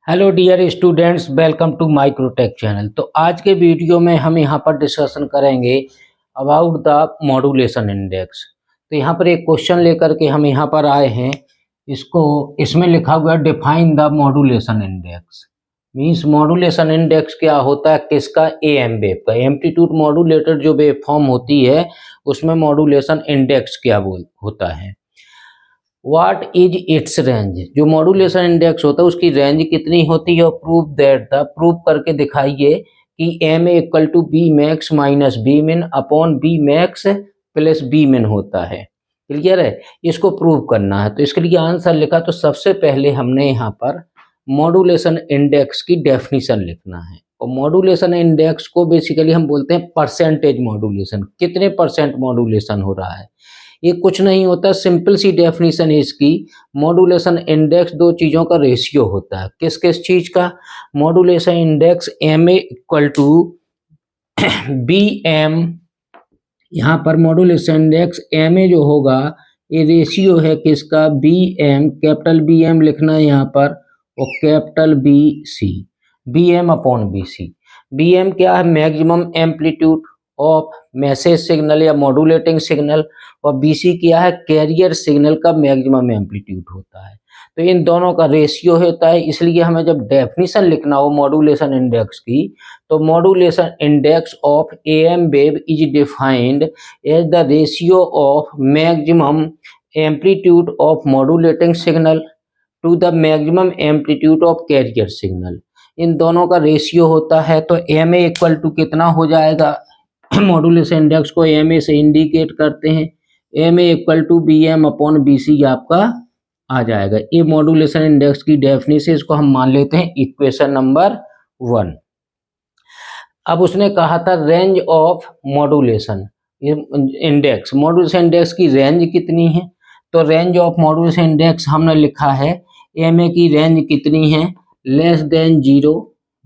Hello dear students, welcome to Microtech channel. तो आज के वीडियो में हम यहाँ पर डिस्कशन करेंगे अबाउट द मॉड्यूलेशन इंडेक्स। तो यहाँ पर एक क्वेश्चन लेकर के हम यहाँ पर आए हैं। इसमें लिखा हुआ है define the modulation index. Means modulation index क्या होता है, किसका? एएम वेव का। एम्पलीट्यूड मॉड्यूलेटेड जो वेव फॉर्म होती है उसमें मॉड्यूलेशन इंडेक्स क्या होता है। व्हाट इज इट्स रेंज, जो मॉड्यूलेशन इंडेक्स होता है उसकी रेंज कितनी होती है। और प्रूव करके दिखाइए कि m A equal to B max minus B min upon b max plus B min होता है। क्लियर है? इसको प्रूव करना है। तो इसके लिए आंसर लिखा, तो सबसे पहले हमने यहाँ पर मॉड्यूलेशन इंडेक्स की डेफिनेशन लिखना है। और मॉड्यूलेशन इंडेक्स को बेसिकली हम बोलते हैं परसेंटेज मॉड्यूलेशन। कितने परसेंट मॉड्यूलेशन हो रहा है, ये कुछ नहीं होता। सिंपल सी डेफिनेशन है इसकी। मॉड्यूलेशन इंडेक्स दो चीज़ों का रेशियो होता है। किस किस चीज़ का? Modulation index M A equal to B M. यहाँ पर मॉड्यूलेशन इंडेक्स एम ए जो होगा ये रेशियो है किसका? B M, capital B M लिखना है यहाँ पर, और capital B C, B M upon B C. B M क्या है? Maximum amplitude of message signal या मॉड्यूलेटिंग सिग्नल, और बीसी क्या है? कैरियर सिग्नल का मैक्सिमम एम्पलीट्यूड होता है। तो इन दोनों का रेशियो होता है। इसलिए हमें जब डेफिनेशन लिखना हो मॉड्यूलेशन इंडेक्स की, तो modulation index of AM wave is defined as the ratio of maximum amplitude of modulating signal to the maximum amplitude of carrier signal. इन दोनों का रेशियो होता है। तो एम ए इक्वल टू कितना हो जाएगा? मॉड्यूलेशन इंडेक्स को एम ए से इंडिकेट करते हैं। M A equal to B M upon B C आपका आ जाएगा। ये मॉड्यूलेशन इंडेक्स की डेफिनेशन, इसको हम मान लेते हैं इक्वेशन नंबर 1। अब उसने कहा था range of modulation index. Modulation index की रेंज कितनी है? तो रेंज ऑफ मॉड्यूलेशन इंडेक्स हमने लिखा है एम ए की रेंज कितनी है? लेस देन 0,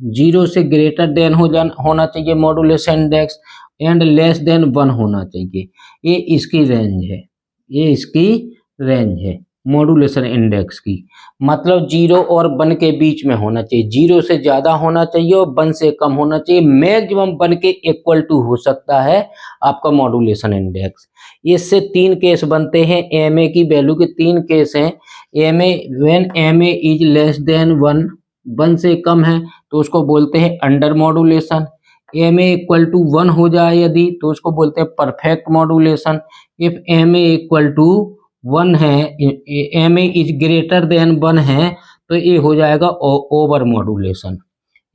0 से ग्रेटर देन होना चाहिए modulation index, and less than 1 होना चाहिए। ये इसकी रेंज है, ये इसकी रेंज है मॉड्यूलेशन इंडेक्स की। मतलब 0 और 1 के बीच में होना चाहिए। 0 से ज़्यादा होना चाहिए और 1 से कम होना चाहिए। मैक्सिमम 1 के इक्वल टू हो सकता है आपका मॉड्यूलेशन इंडेक्स। इससे 3 केस बनते हैं। एम ए की वैल्यू के 3 केस हैं। M A, when M A is less than 1 से कम है तो उसको बोलते हैं under modulation. M A equal to 1 हो जाए यदि, तो उसको बोलते हैं perfect modulation. If M A equal to 1 है, M A is greater than 1 है, तो ये हो जाएगा ओवर मॉड्यूलेशन।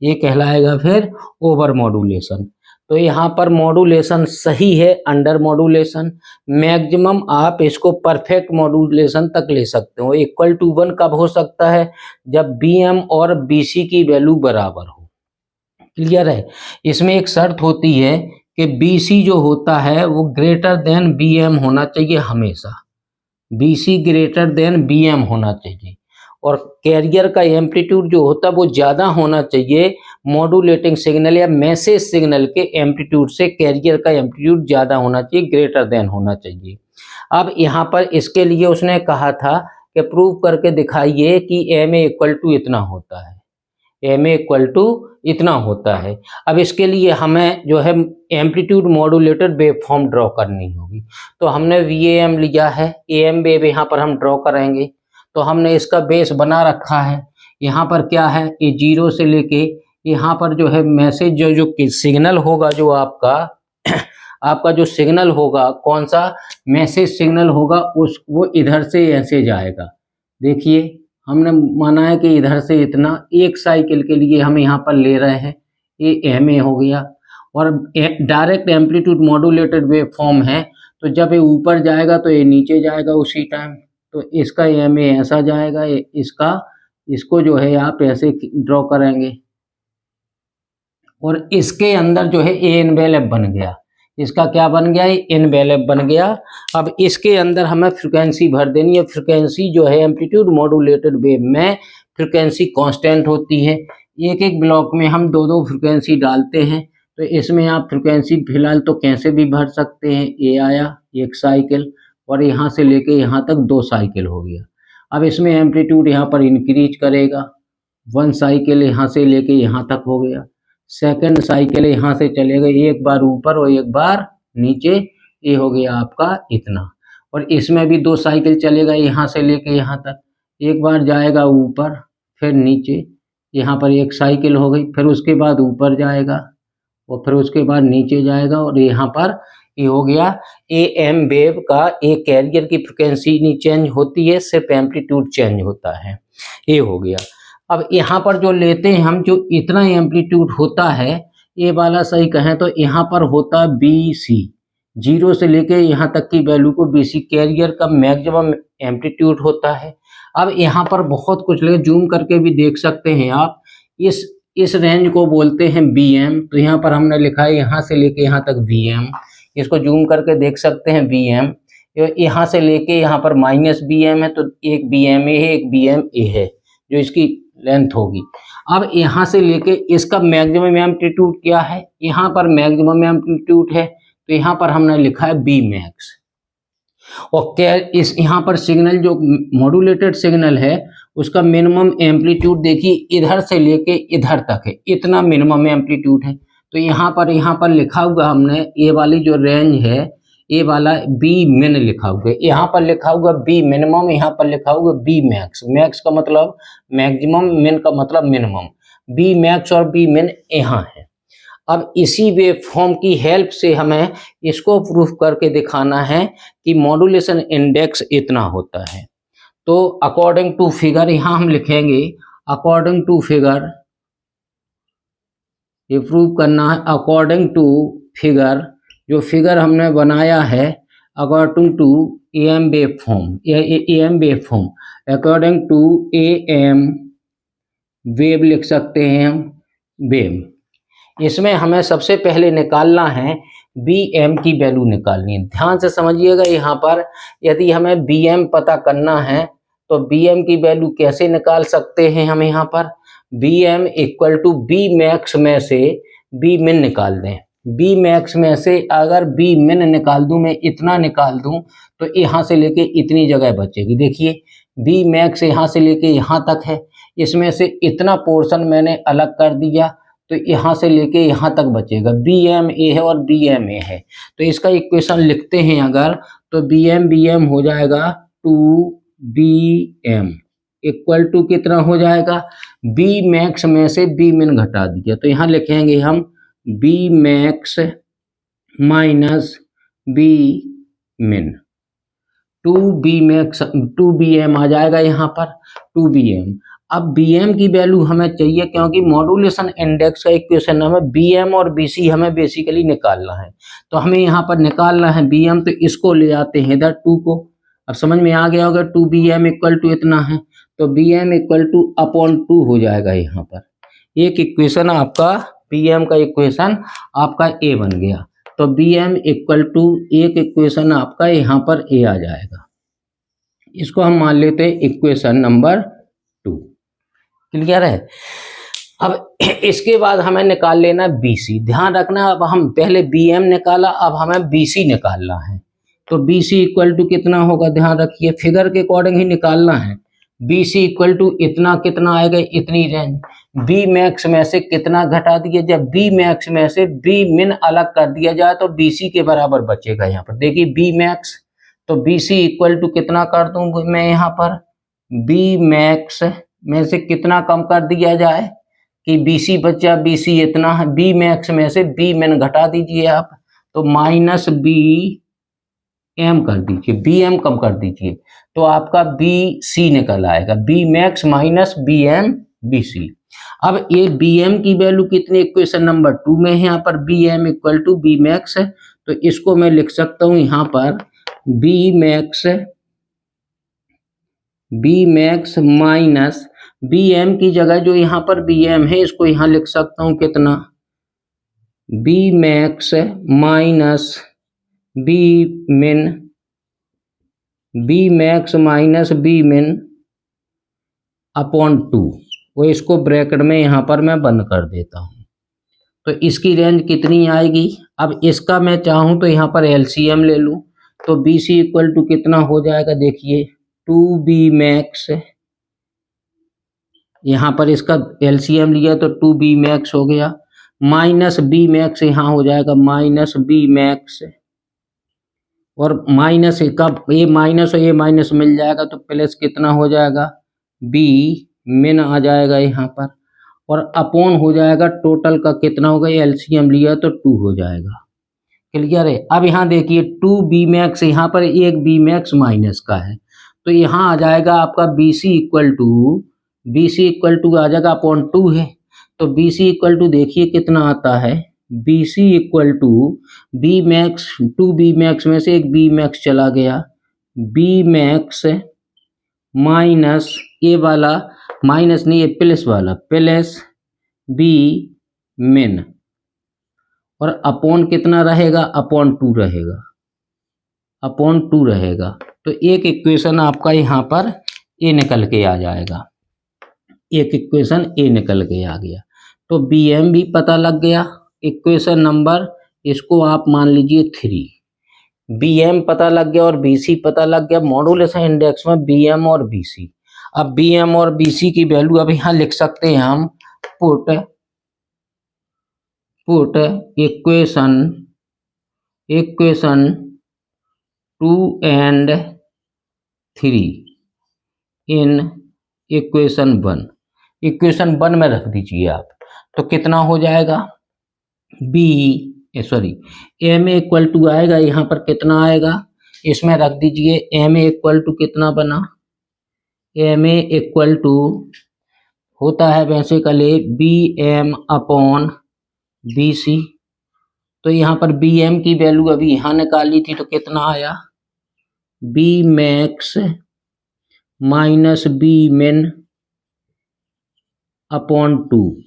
ये कहलाएगा फिर ओवर मॉड्यूलेशन। तो यहाँ पर मॉड्यूलेशन सही है अंडर मॉड्यूलेशन। मैक्सिमम आप इसको परफेक्ट मॉड्यूलेशन तक ले सकते हो। इक्वल टू 1 कब हो सकता है? जब बी एम और बी सी की वैल्यू बराबर हो। क्लियर है? इसमें एक शर्त होती है कि बी सी जो होता है वो ग्रेटर देन बी एम होना चाहिए हमेशा। B C greater than B M होना चाहिए। और कैरियर का एम्पलीट्यूड जो होता है वो ज़्यादा होना चाहिए मॉड्यूलेटिंग सिग्नल या मैसेज सिग्नल के एम्पलीट्यूड से। कैरियर का एम्पलीट्यूड ज़्यादा होना चाहिए, ग्रेटर देन होना चाहिए। अब यहाँ पर इसके लिए उसने कहा था कि प्रूव करके दिखाइए कि एम ए इक्वल टू इतना होता है, एम ए इक्वल टू इतना होता है। अब इसके लिए हमें जो है amplitude modulated wave form draw करनी होगी। तो हमने वी ए एम लिया है, ए एम वेव यहाँ पर हम ड्रॉ करेंगे। तो हमने इसका बेस बना रखा है। यहाँ पर क्या है, ये 0 से लेके यहाँ पर जो है मैसेज जो सिग्नल होगा, जो आपका जो सिग्नल होगा, कौन सा मैसेज सिग्नल होगा, वो इधर से ऐसे जाएगा। देखिए हमने माना है कि इधर से इतना, एक साइकिल के लिए हम यहाँ पर ले रहे हैं, ये एम ए हो गया। और direct amplitude modulated wave form है, तो जब ये ऊपर जाएगा तो ये नीचे जाएगा उसी टाइम। तो इसका एम ए ऐसा जाएगा, इसको जो है आप ऐसे ड्रॉ करेंगे। और इसके अंदर जो है ए एनवेलप बन गया। इसका क्या बन गया? एनवेलप बन गया। अब इसके अंदर हमें फ्रिक्वेंसी भर देनी है। फ्रिक्वेंसी जो है एम्पलीट्यूड मॉड्यूलेटेड वेव में फ्रिक्वेंसी कांस्टेंट होती है। एक एक ब्लॉक में हम 2-2 फ्रिक्वेंसी डालते हैं। तो इसमें आप फ्रिक्वेंसी फिलहाल तो कैसे भी भर सकते हैं। ये आया एक साइकिल, और यहाँ से लेके यहाँ तक 2 साइकिल हो गया। अब इसमें एम्पलीट्यूड यहाँ पर इंक्रीज करेगा, वन साइकिल यहाँ से लेके यहाँ तक हो गया, सेकंड साइकिल यहाँ से चले गए एक बार ऊपर और एक बार नीचे, ये हो गया आपका इतना। और इसमें भी 2 साइकिल चलेगा यहाँ से लेके यहाँ तक, एक बार जाएगा ऊपर फिर नीचे, यहाँ पर एक साइकिल हो गई, फिर उसके बाद ऊपर जाएगा और फिर उसके बाद नीचे जाएगा, और यहाँ पर ये हो गया AM वेव का। एक कैरियर की फ्रिक्वेंसी नहीं चेंज होती है, सिर्फ एम्पलीट्यूड चेंज होता है, ये हो गया। अब यहाँ पर जो लेते हैं हम, जो इतना एम्पलीट्यूड होता है, ये वाला सही कहें तो यहाँ पर होता BC, 0 से लेके यहाँ तक की वैल्यू को BC कैरियर का मैक्सिमम एम्पलीट्यूड होता है। अब यहाँ पर बहुत कुछ ले, जूम करके भी देख सकते हैं आप, इस रेंज को बोलते हैं BM। तो यहाँ पर हमने लिखा है यहाँ से लेके यहाँ तक BM, इसको जूम करके देख सकते हैं BM। यहाँ से लेके यहाँ पर -BM है, तो एक BMA है, एक BMA है जो इसकी लेंथ होगी। अब यहाँ से लेके इसका मैक्सिमम एम्पलीट्यूड क्या है, यहाँ पर मैक्सिमम एम्पलीट्यूड है, तो यहाँ पर हमने लिखा है Bmax। और क्या इस यहाँ पर सिग्नल जो मॉड्यूलेटेड सिग्नल है उसका मिनिमम एम्पलीट्यूड देखिए इधर से लेके इधर तक है, इतना मिनिमम एम्पलीट्यूड है। तो यहाँ पर लिखा हुआ हमने, ये वाली जो रेंज है, ये वाला Bmin लिखा हुआ है, यहाँ पर लिखा हुआ B मिनिमम, यहाँ पर लिखा हुआ Bmax। मैक्स का मतलब मैक्सिमम, मिन का मतलब मिनिमम। Bmax और Bmin यहाँ है। अब इसी वेव फॉर्म की हेल्प से हमें इसको प्रूफ करके दिखाना है कि मॉड्यूलेशन इंडेक्स इतना होता है। तो अकॉर्डिंग टू फिगर यहाँ हम लिखेंगे, अकॉर्डिंग टू फिगर, ये प्रूव करना है अकॉर्डिंग टू फिगर, जो फिगर हमने बनाया है according to AM wave form, AM wave form, according to AM wave लिख सकते हैं हम, वेव। इसमें हमें सबसे पहले निकालना है BM की वैल्यू निकालनी है। ध्यान से समझिएगा, यहाँ पर यदि हमें BM पता करना है तो BM की वैल्यू कैसे निकाल सकते हैं हम, यहाँ पर BM इक्वल टू Bmax में से Bmin निकाल दें। Bmax में से अगर Bmin निकाल दूं, मैं इतना निकाल दूं, तो यहाँ से लेके इतनी जगह बचेगी। देखिए Bmax यहाँ से लेके यहाँ तक है, इसमें से इतना पोर्शन मैंने अलग कर दिया, तो यहाँ से लेके यहाँ तक बचेगा। BMA है और BMA है, तो इसका इक्वेशन लिखते हैं अगर, तो BM हो जाएगा 2BM इक्वल टू कितना हो जाएगा, Bmax में से Bmin घटा दिया, तो यहाँ लिखेंगे हम Bmax माइनस Bmin, 2BM आ जाएगा यहाँ पर 2BM। अब BM की वैल्यू हमें चाहिए, क्योंकि मॉड्यूलेशन इंडेक्स का इक्वेशन हमें BM और BC हमें बेसिकली निकालना है, तो हमें यहाँ पर निकालना है BM, तो इसको ले आते हैं इधर 2 को। अब समझ में आ गया होगा, 2BM इक्वल टू इतना है, तो BM इक्वल टू अपॉन 2 हो जाएगा। यहाँ पर एक इक्वेशन आपका BM का इक्वेशन आपका A बन गया, तो BM इक्वल टू एक इक्वेशन आपका यहाँ पर A आ जाएगा। इसको हम मान लेते हैं इक्वेशन नंबर 2। क्लियर है। अब इसके बाद हमें निकाल लेना BC। ध्यान रखना, अब हम पहले BM निकाला, अब हमें BC निकालना है, तो BC इक्वल टू कितना होगा, ध्यान रखिए फिगर के अकॉर्डिंग ही निकालना है। BC इक्वल टू इतना, कितना आएगा, इतनी रेंज। Bmax में से कितना घटा दिया, जब Bmax में से Bmin अलग कर दिया जाए तो BC के बराबर बचेगा। यहाँ पर देखिए Bmax, तो BC इक्वल टू कितना कर दूं मैं, यहाँ पर Bmax में से कितना कम कर दिया जाए कि BC बचा, BC इतना है, Bmax में से Bmin घटा दीजिए आप, तो माइनस BM कर दीजिए, BM कम कर दीजिए, तो आपका BC निकल आएगा, Bmax माइनस BM BC। अब ये BM की वैल्यू कितनी, इक्वेशन नंबर 2 में है, यहाँ पर BM इक्वल टू Bmax है, तो इसको मैं लिख सकता हूँ यहाँ पर Bmax माइनस BM की जगह जो यहाँ पर BM है, इसको यहाँ लिख सकता हूँ कितना, Bmax minus Bmin, Bmax minus Bmin upon 2, वो इसको ब्रैकेट में यहाँ पर मैं बंद कर देता हूँ। तो इसकी रेंज कितनी आएगी, अब इसका मैं चाहूँ तो यहाँ पर LCM ले लूँ, तो BC इक्वल टू कितना हो जाएगा, देखिए 2Bmax यहाँ पर इसका एलसीएम लिया तो 2b मैक्स हो गया, माइनस बी मैक्स यहाँ हो जाएगा माइनस बी मैक्स, और माइनस का ये माइनस और ये माइनस मिल जाएगा तो प्लस कितना हो जाएगा बी मिन आ जाएगा यहाँ पर, और अपॉन हो जाएगा टोटल का कितना होगा, एलसीएम लिया तो 2 हो जाएगा। क्लियर है। अब यहाँ देखिए 2b मैक्स, यहाँ पर एक b मैक्स माइनस का है तो यहाँ आ जाएगा आपका BC इक्वल टू आ जाएगा अपॉन 2 है तो BC इक्वल टू देखिए कितना आता है, BC equal to b max, 2b max में से एक b मैक्स चला गया, b मैक्स माइनस ये वाला माइनस नहीं ये प्लस वाला प्लस b मिन, और अपॉन कितना रहेगा, अपॉन 2 रहेगा, अपॉन 2 रहेगा। तो एक इक्वेशन आपका यहाँ पर ए निकल के आ जाएगा, एक इक्वेशन ए निकल के आ गया। तो BM भी पता लग गया, इक्वेशन नंबर इसको आप मान लीजिए 3, BM पता लग गया और BC पता लग गया। मॉड्यूलेशन इंडेक्स में BM और BC, अब BM और BC की वैल्यू अब यहाँ लिख सकते हैं हम, put equation 2 and 3 in equation 1 में रख दीजिए आप, तो कितना हो जाएगा एम ए इक्वल टू आएगा, यहाँ पर कितना आएगा इसमें रख दीजिए, एम ए इक्वल टू कितना बना, एम ए इक्वल टू होता है बेसिकली BM अपॉन BC, तो यहाँ पर BM की वैल्यू अभी यहाँ निकाली थी तो कितना आया, B मैक्स माइनस B मिन अपॉन 2,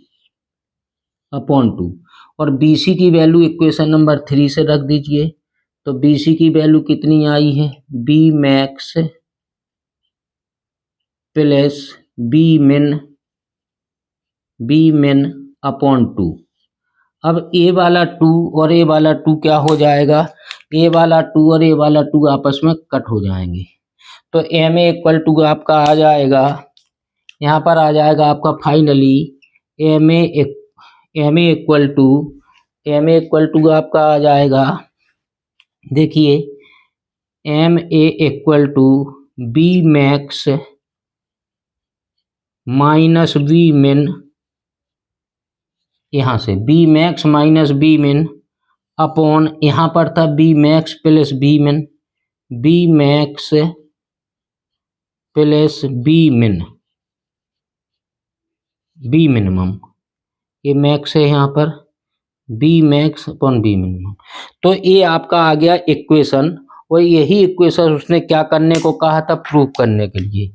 और BC की वैल्यू इक्वेशन नंबर 3 से रख दीजिए, तो BC की वैल्यू कितनी आई है, B मैक्स प्लस B मिन अपॉन 2। अब ए वाला 2 और ए वाला 2 क्या हो जाएगा, ए वाला 2 और ए वाला 2 आपस में कट हो जाएंगे, तो एम ए इक्वल टू आपका आ जाएगा, यहाँ पर आ जाएगा आपका finally M A equal to आपका आ जाएगा, देखिए M A equal to B max minus B min, यहाँ से B max minus B min upon यहाँ पर था B max plus B min, B max plus B minimum, ये मैक्स है यहाँ पर, B max upon B minimum. तो ये आपका आ गया इक्वेशन, और यही इक्वेशन उसने क्या करने को कहा था, प्रूव करने के लिए।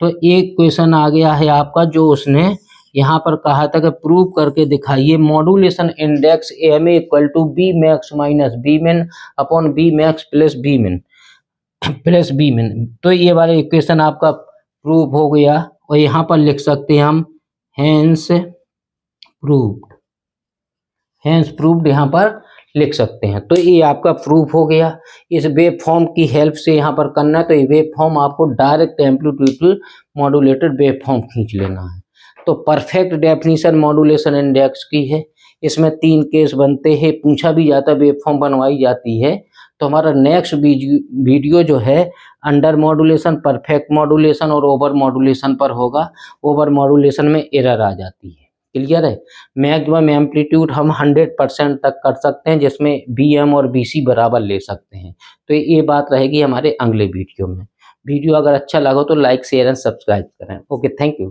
तो एक क्वेश्चन आ गया है आपका जो उसने यहाँ पर कहा था कि प्रूव करके दिखाइए modulation index M A equal to B max minus B min upon b max plus B min. तो ये वाला इक्वेशन आपका प्रूव हो गया, और यहाँ पर लिख सकते हैं हम हेंस प्रूव्ड यहाँ पर लिख सकते हैं। तो ये आपका प्रूफ हो गया। इस वेव फॉर्म की हेल्प से यहाँ पर करना है, तो ये वेव फॉर्म आपको direct amplitude modulated wave form खींच लेना है। तो परफेक्ट डेफिनेशन मॉड्यूलेशन इंडेक्स की है, इसमें 3 केस बनते हैं, पूछा भी जाता है, वेव फॉर्म बनवाई जाती है। तो हमारा नेक्स्ट वीडियो जो है अंडर मॉड्यूलेशन, परफेक्ट मॉड्यूलेशन और ओवर मॉड्यूलेशन पर होगा। ओवर मॉड्यूलेशन में एरर आ जाती है, क्लियर है। मैक्सिमम एम्पलीट्यूड हम 100% तक कर सकते हैं, जिसमें BM और BC बराबर ले सकते हैं। तो ये बात रहेगी हमारे अगले वीडियो में। वीडियो अगर अच्छा लगा तो लाइक शेयर एंड सब्सक्राइब करें। Okay, thank you.